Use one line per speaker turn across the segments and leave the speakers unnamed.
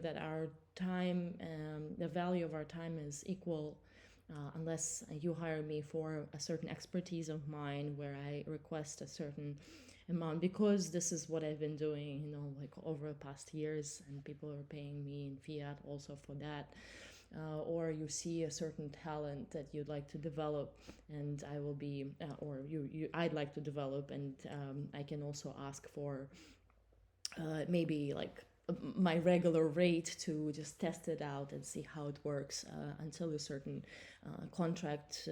that our time, the value of our time is equal, unless you hire me for a certain expertise of mine where I request a certain amount, because this is what I've been doing, like over the past years, and people are paying me in fiat also for that. Or you see a certain talent that you'd like to develop, and I will be, or I'd like to develop, and I can also ask for maybe like my regular rate to just test it out and see how it works until a certain contract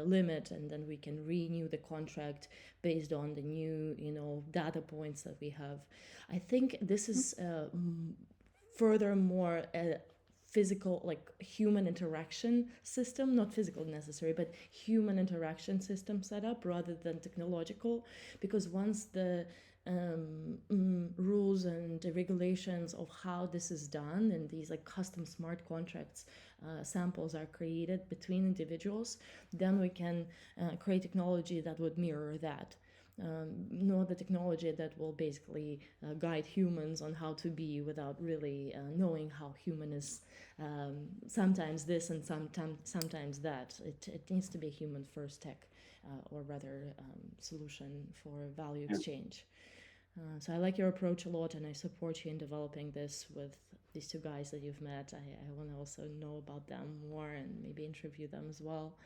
limit, and then we can renew the contract based on the new data points that we have. I think this is furthermore a physical, like human interaction system, not physical necessary, but human interaction system set up rather than technological, because once the rules and the regulations of how this is done and these like custom smart contracts samples are created between individuals, then we can create technology that would mirror that. Not the technology that will basically guide humans on how to be without really knowing how human is, sometimes this and sometimes that. It needs to be human first tech, or rather solution for value
Yeah.
exchange. So I like your approach a lot, and I support you in developing this with these two guys that you've met. I want to also know about them more and maybe interview them as well.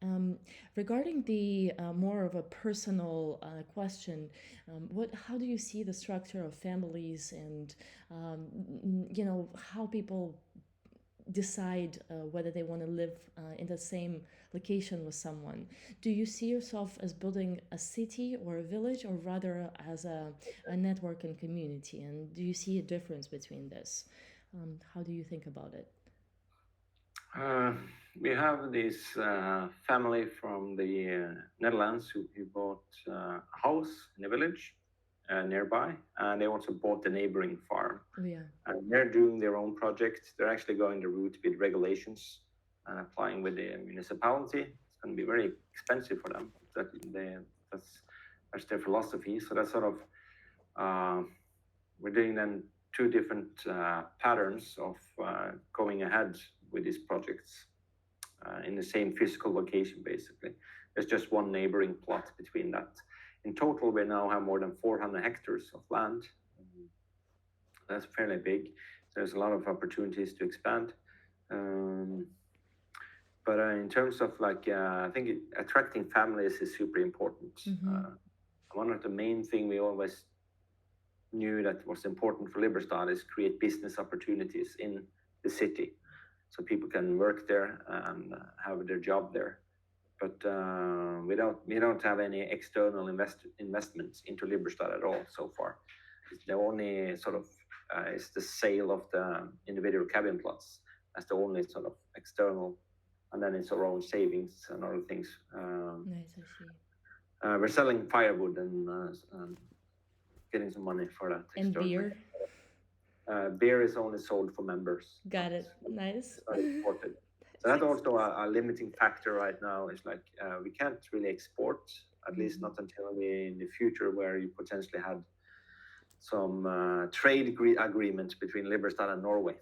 Um, Regarding the more of a personal question, how do you see the structure of families, and how people decide whether they want to live in the same location with someone? Do you see yourself as building a city or a village, or rather as a network and community? And do you see a difference between this? How do you think about it?
Uh, we have this family from the Netherlands who bought a house in a village nearby, and they also bought the neighboring farm.
Oh, yeah.
And they're doing their own project. They're actually going the route with regulations and applying with the municipality. It's going to be very expensive for them. That's that's their philosophy. So that's sort of we're doing then two different patterns of going ahead with these projects in the same physical location, basically. There's just one neighboring plot between that. In total, we now have more than 400 hectares of land. That's fairly big. There's a lot of opportunities to expand. Um, but in terms of I think attracting families is super important. One of the main thing we always knew that was important for Liberstad is create business opportunities in the city, so people can work there and have their job there. But we don't have any external investments into Liberstad at all so far. The only sort of is the sale of the individual cabin plots. That's the only sort of external, and then it's our own savings and other things.
Nice, I see.
We're selling firewood and getting some money for that
And
externally.
beer?
Beer is only sold for members.
Got it. Nice.
It's not imported. So
That's
that's also a limiting factor right now. Is like we can't really export, at least not until we in the future, where you potentially had some trade agreement between Liberstad and Norway.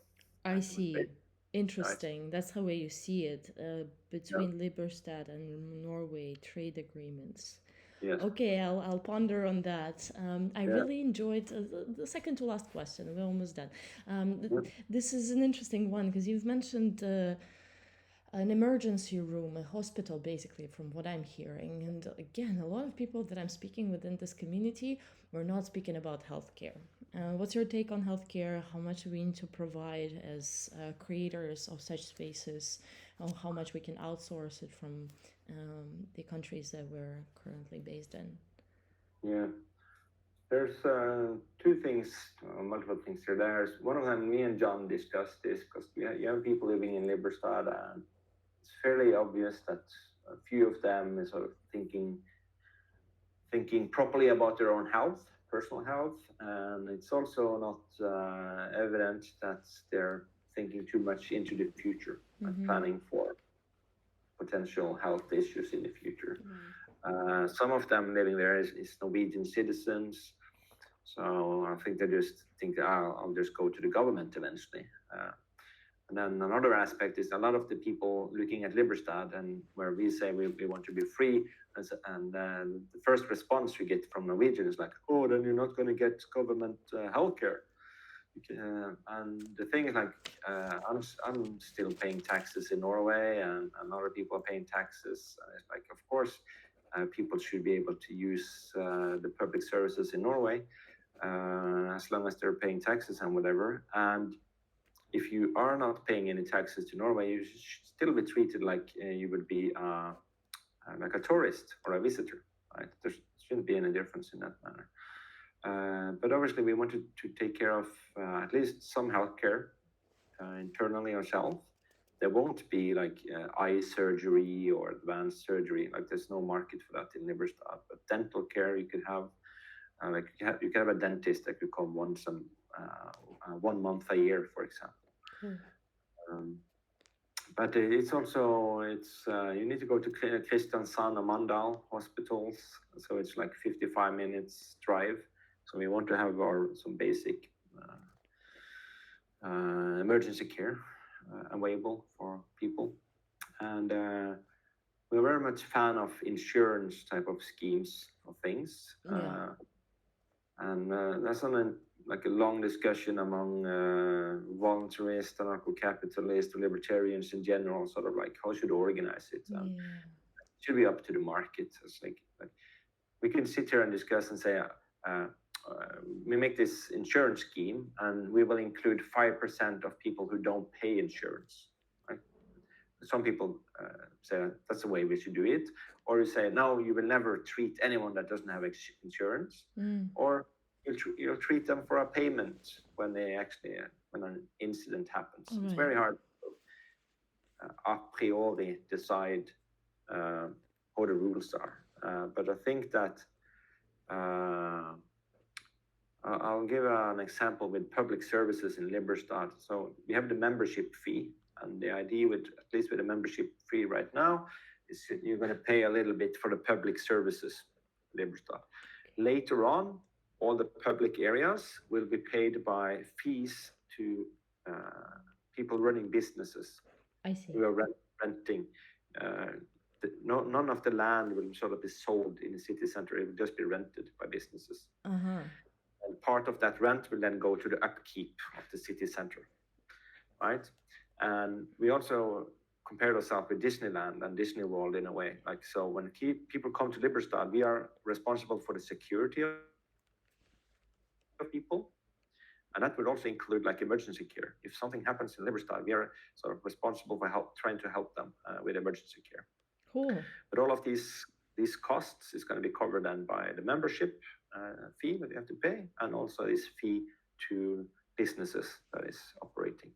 I
That would be
see.
nice.
Interesting. That's how way you see it.
Yeah.
Between Liberstad and Norway, trade agreements.
Yes.
Okay, I'll ponder on that. I
Yeah.
really enjoyed the second to last question. We're almost done.
Yeah.
This is an interesting one because you've mentioned an emergency room, a hospital, basically, from what I'm hearing. And again, a lot of people that I'm speaking within this community, we're not speaking about healthcare. What's your take on healthcare? How much we need to provide as creators of such spaces? How much we can outsource it from the countries that we're currently based in?
Yeah. There's two things, multiple things here. There's one of them. Me and John discussed this because you have people living in Liberstad, and it's fairly obvious that a few of them is sort of thinking properly about their own health, personal health, and it's also not evident that they're thinking too much into the future and planning for potential health issues in the future. Some of them living there is Norwegian citizens. So I think they just think I'll just go to the government eventually. And then another aspect is a lot of the people looking at Liberstad and where we say we want to be free, and the first response we get from Norwegian is like, oh, then you're not going to get government healthcare. And the thing is, like, I'm still paying taxes in Norway, and other people are paying taxes. It's like, of course, people should be able to use the public services in Norway as long as they're paying taxes and whatever. And if you are not paying any taxes to Norway, you should still be treated like you would be like a tourist or a visitor, right? There shouldn't be any difference in that manner. But obviously, we wanted to take care of at least some healthcare internally ourselves. There won't be like eye surgery or advanced surgery. Like there's no market for that in Liberstad. But dental care, you could have like you can have a dentist that could come once 1 month a year, for example. But it's also you need to go to Kristiansand and Mandal hospitals, so it's like 55 minutes drive. So we want to have some basic emergency care available for people, and we're very much fan of insurance type of schemes of things, and that's like a long discussion among voluntarists, anarcho-capitalists, libertarians in general, sort of like how should we organize it? It should be up to the market. It's like we can sit here and discuss and say, we make this insurance scheme and we will include 5% of people who don't pay insurance. Right? Some people say that's the way we should do it. Or you say, no, you will never treat anyone that doesn't have insurance. Or you'll treat them for a payment when an incident happens. Right. It's very hard to a priori decide how the rules are. But I think that I'll give an example with public services in Liberstad. So we have the membership fee, and the idea with, at least with the membership fee right now, is that you're going to pay a little bit for the public services in Liberstad. Later on, all the public areas will be paid by fees to people running businesses.
I see.
Who are renting. None of the land will sort of be sold in the city center. It will just be rented by businesses. And part of that rent will then go to the upkeep of the city center, right? And we also compared ourselves with Disneyland and Disney World in a way. Like, so when people come to Liberstad, we are responsible for the security of people. And that would also include like emergency care. If something happens in Liberstad, we are sort of responsible for trying to help them with emergency care.
Cool.
But all of these costs is going to be covered then by the membership fee that you have to pay, and also this fee to businesses that is operating.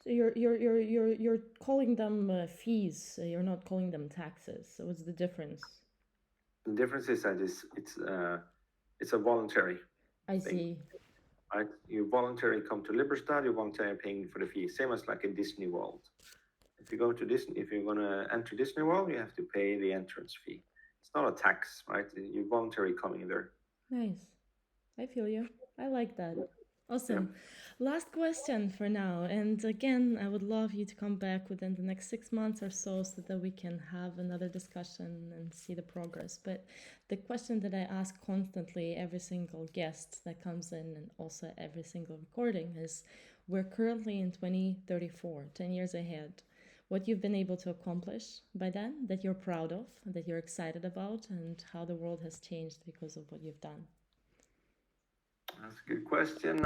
So you're calling them fees. You're not calling them taxes. So what's the difference?
The difference is that it's a voluntary.
I see.
Right? You voluntarily come to Liberstad, you're voluntarily paying for the fee, same as like in Disney World. If you go to Disney, if you're going to enter Disney World, you have to pay the entrance fee. It's not a tax, right? You're voluntarily coming there.
Nice. I feel you. I like that. Awesome. Yeah. Last question for now. And again, I would love you to come back within the next 6 months or so that we can have another discussion and see the progress. But the question that I ask constantly every single guest that comes in, and also every single recording, is we're currently in 2034, 10 years ahead. What you've been able to accomplish by then that you're proud of, that you're excited about, and how the world has changed because of what you've done.
That's a good question.